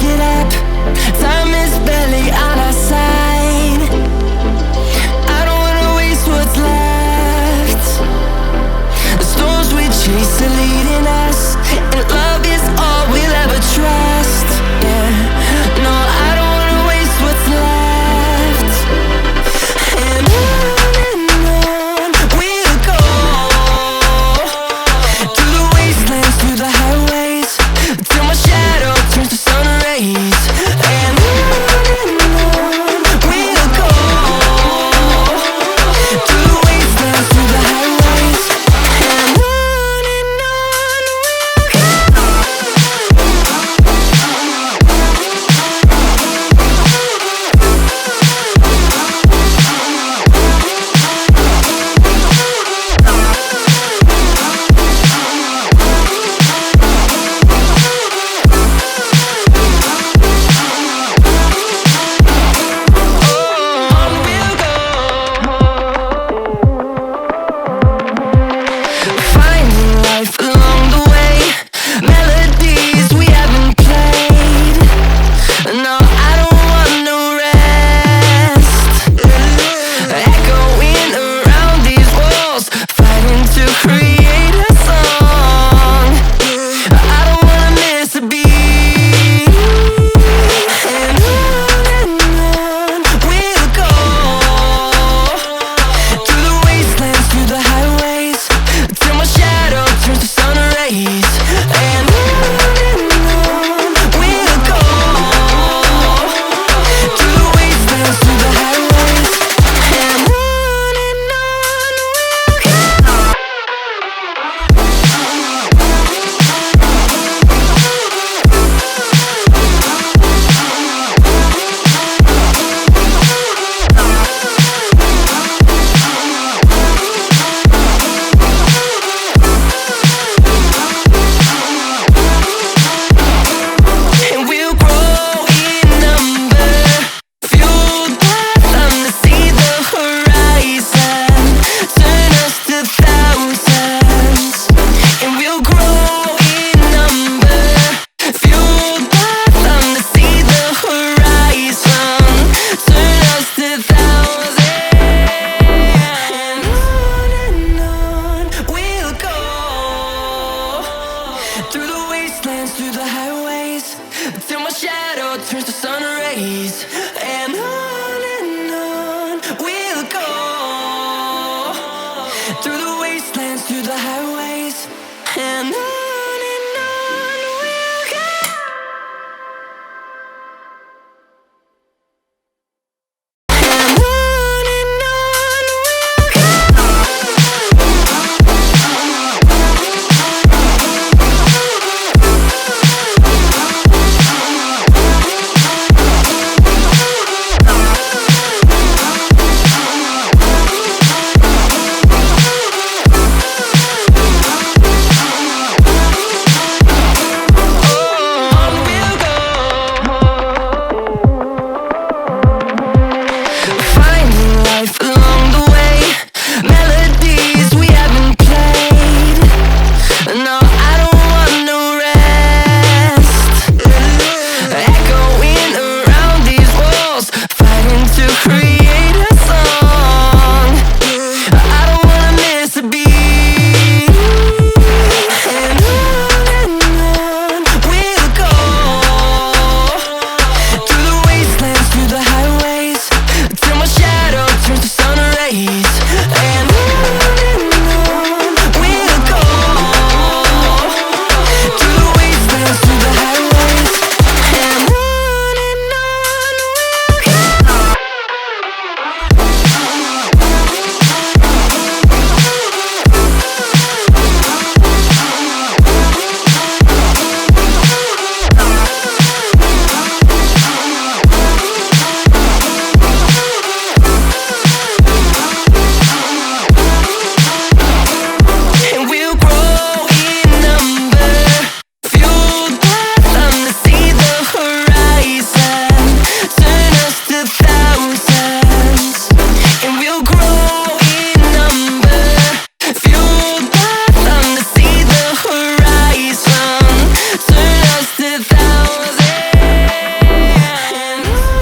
get up. Time is barely on our side. I don't wanna waste what's left. The storms we chase are leading us, and love is all we'll ever trust. Yeah, no, I don't wanna waste what's left. And on we'll go, through the wastelands, through the highways, till my shadow turns to sun rays. And on we'll go, through the wastelands, through the highways, and on we'll go. Finding life along the way, melodies we haven't played. No, I don't want no rest. Echoing around these walls, fighting to create a song. I don't wanna miss a beat. And on we'll go, through the wastelands, through the highways, till my shadow turns to sun rays. And on we'll go, through the wastelands, through the highways, and on we'll go. And we'll grow in number, fueled by them to see the horizon, turn us to thousands. And we'll grow in number, fueled by them to see the horizon, turn us to thousands. And on we'll go, through the wastelands, through the highways, till my shadow turns to sun rays. And on we'll go, through the wastelands, through the highways, and on.